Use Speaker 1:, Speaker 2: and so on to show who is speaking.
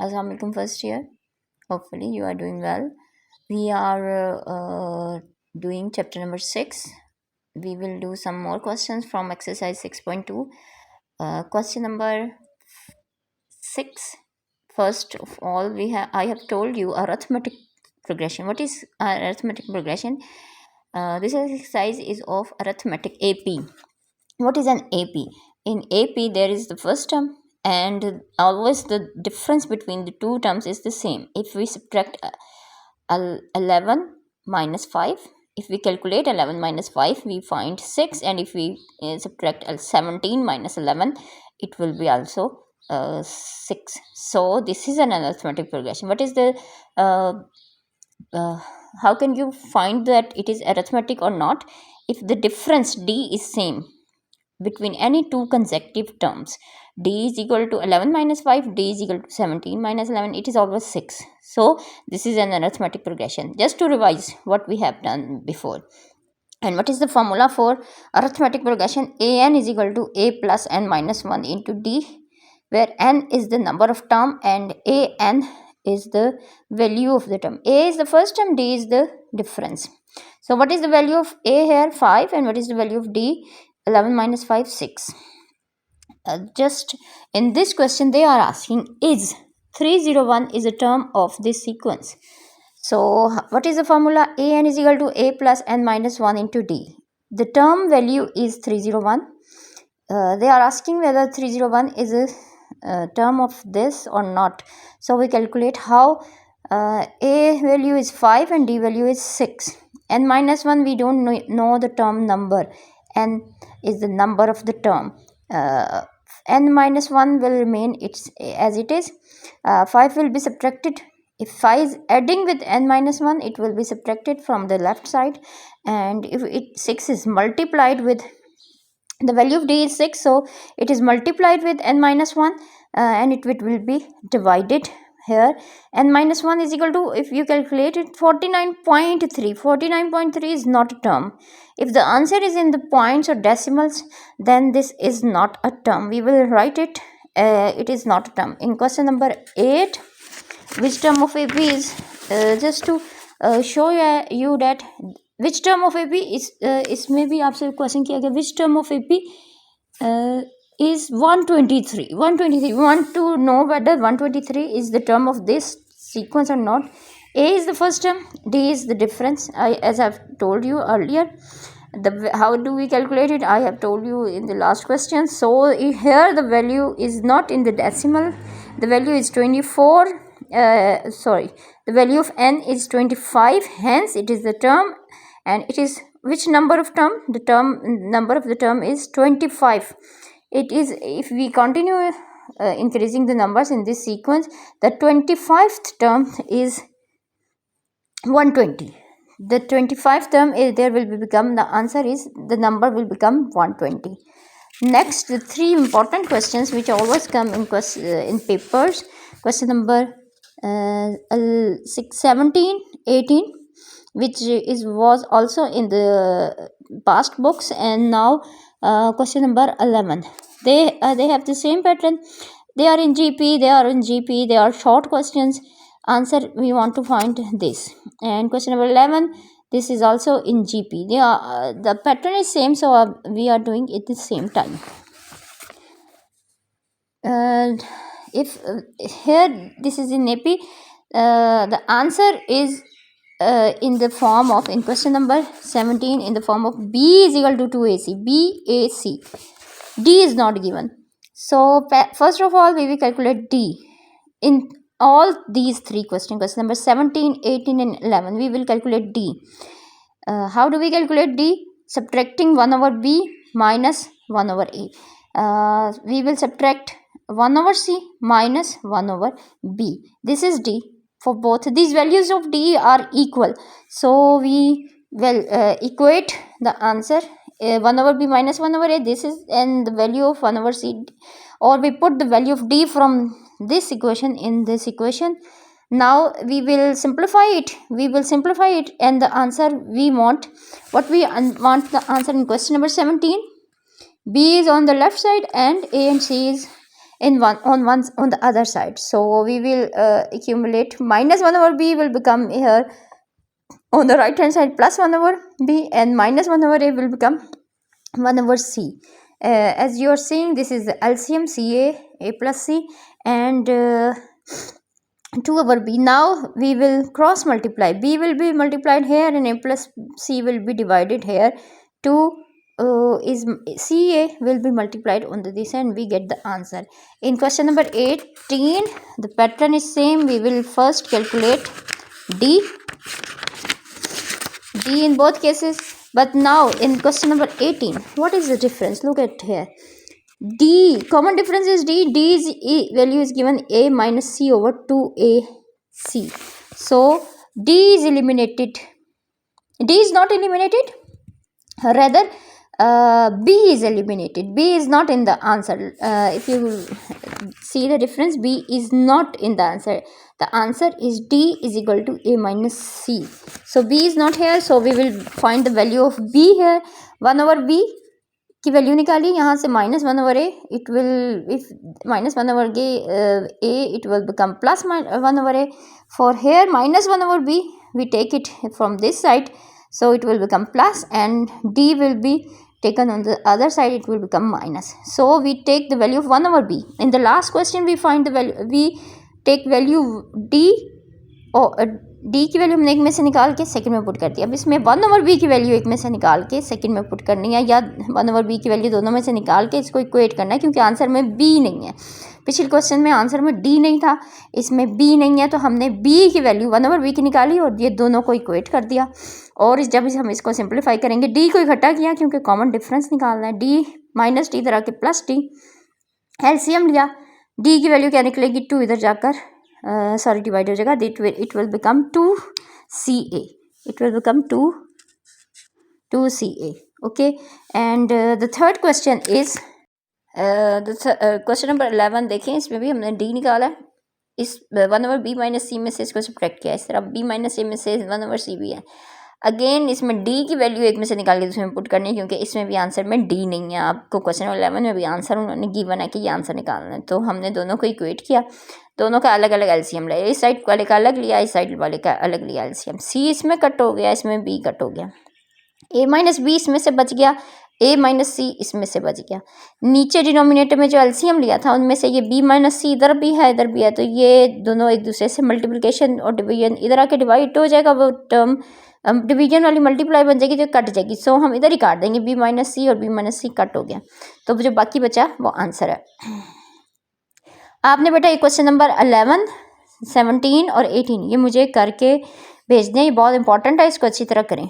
Speaker 1: Assalamu alaikum first year. Hopefully you are doing well. We are doing chapter number 6. We will do some more questions from exercise 6.2. Question number 6. First of all, I have told you arithmetic progression. What is arithmetic progression? This exercise is of arithmetic AP. What is an AP? In AP, there is the first term, and always the difference between the two terms is the same. If we subtract 11 minus 5, if we calculate 11 minus 5, we find 6, and if we subtract 17 minus 11, it will be also 6. So this is an arithmetic progression. What is the how can you find that it is arithmetic or not? If the difference d is same between any two consecutive terms, d is equal to 11 minus 5, d is equal to 17 minus 11, it is always 6. So this is an arithmetic progression. Just to revise what we have done before. And what is the formula for arithmetic progression? An is equal to a plus n minus 1 into d, where n is the number of term and an is the value of the term. A is the first term, d is the difference. So what is the value of a here? 5. And what is the value of d? 11 minus 5, 6. Just in this question they are asking, is 301 is a term of this sequence. So what is the formula? An is equal to a plus n minus 1 into d. The term value is 301. They are asking whether 301 is a term of this or not. So we calculate how. A value is 5 and d value is 6. N minus 1, we don't know the term number. N is the number of the term. N minus 1 will remain as it is. 5 will be subtracted. If 5 is adding with n minus 1, it will be subtracted from the left side. And if 6 is multiplied with, the value of d is 6, so it is multiplied with n minus 1, and it will be divided here. N minus 1 is equal to, if you calculate it, 49.3. 49.3 is not a term. If the answer is in the points or decimals, then this is not a term. We will write it, it is not a term. In question number 8, which term of AP is, just to show you that which term of AP is, इसमें भी आपसे question किया गया, which term of AP is 123. 123. We want to know whether 123 is the term of this sequence or not. A is the first term, D is the difference. As I've told you earlier, how do we calculate it? I have told you in the last question. So here the value is not in the decimal. The value is 24. The value of n is 25. Hence it is the term, and it is which number of term? The number of the term is 25. It is, if we continue increasing the numbers in this sequence, the 25th term is 120. The 25th term is, there will become, the answer is, the number will become 120. Next, the 3 important questions which always come in papers. Question number 17, 18, which was also in the past books, and now question number 11. They have the same pattern. They are in GP. They are short questions. Answer, we want to find this. And question number 11, this is also in GP. They are the pattern is same, so we are doing it at the same time. If here this is in AP, the answer is in the form of, in question number 17, in the form of B is equal to 2AC. BAC. D is not given. So first of all, we will calculate D. In all these 3 questions, question number 17, 18 and 11, we will calculate D. How do we calculate D? Subtracting 1 over B minus 1 over A. We will subtract 1 over C minus 1 over B. This is D. For both these values of D are equal, so we will equate the answer. 1 over B minus 1 over A, this is, and the value of 1 over C, or we put the value of D from this equation in this equation. Now we will simplify it. And the answer we want, what we want the answer in question number 17, B is on the left side and A and C is in on the other side. So we will accumulate minus 1 over b will become here on the right hand side plus 1 over b, and minus 1 over a will become 1 over c. As you are seeing, this is the LCM a plus c, and 2 over b. Now we will cross multiply. B will be multiplied here and a plus c will be divided here. 2 is CA will be multiplied on this, and we get the answer. In question number 18, the pattern is same. We will first calculate D in both cases. But now in question number 18, what is the difference? Look at here. D, common difference is D. D's value is given A minus C over 2AC. So D is eliminated. D is not eliminated. Rather, B is eliminated. B is not in the answer. If you see the difference, B is not in the answer. The answer is D is equal to A minus C. So B is not here. So we will find the value of B here. 1 over B की value निकाली, यहाँ से minus 1 over A. It will, if minus 1 over A, it will become plus 1 over A. For here minus 1 over B, we take it from this side. So it will become plus, and D will be taken on the other side, it will become minus. So we take the value of 1 over B. In the last question we find the value, we take value D, और D की value हमने एक में से निकाल के second में put कर दिया. अब इसमें 1 ओवर B की वैल्यू एक में से निकाल के सेकंड में पुट करनी है, या 1 ओवर B की वैल्यू दोनों में से निकाल के इसको इक्वेट करना है, क्योंकि आंसर में B नहीं है. पिछले क्वेश्चन में आंसर में D नहीं था, इसमें B नहीं है, तो हमने B की वैल्यू 1 ओवर B की निकाली और ये दोनों को इक्वेट कर दिया. और जब हम इसको सिंप्लीफाई करेंगे, D को इकट्ठा किया क्योंकि कॉमन डिफरेंस निकालना है. D माइनस टी तरह के प्लस टी, एलसीएम लिया. D की वैल्यू क्या निकलेगी, 2 इधर जाकर sorry डिवाइड हो जाएगा. it will become 2CA. It will become 2CA. Okay, and the third question is question number 11. देखें, इसमें भी हमने D निकाला है. इस 1 ओवर B माइनस C में से इसको सब्ट्रैक्ट किया. इस तरह B माइनस A में से 1 ओवर C भी है. अगेन इसमें D की वैल्यू एक में से निकाल के दूसरे में पुट करनी है, क्योंकि इसमें भी आंसर में D नहीं है. आपको क्वेश्चन नंबर 11 में भी आंसर उन्होंने गिवन है कि ये आंसर निकालना है. तो हमने दोनों को इक्वेट किया, दोनों का अलग अलग एलसीएम लिया. इस साइड वाले का अलग लिया, इस साइड वाले का अलग लिया एलसीएम. C इसमें कट हो गया, इसमें B कट हो गया. A माइनस B इसमें से बच गया, A माइनस C इसमें से बच गया. नीचे डिनोमिनेटर में जो एलसीएम लिया था उनमें से ये B माइनस C इधर भी है, इधर भी है, तो ये दोनों एक दूसरे से मल्टीप्लिकेशन और डिवीजन, इधर आके डिवाइड हो जाएगा. वो टर्म डिवीजन वाली मल्टीप्लाई बन जाएगी, जो कट जाएगी. सो हम इधर ही काट देंगे, B माइनस C और B माइनस C कट हो गया. तो जो बाकी बचा वो आंसर है. आपने बेटा ये क्वेश्चन नंबर 11, 17 और 18 ये मुझे करके भेज दें. ये बहुत इंपॉर्टेंट है, इसको अच्छी तरह करें.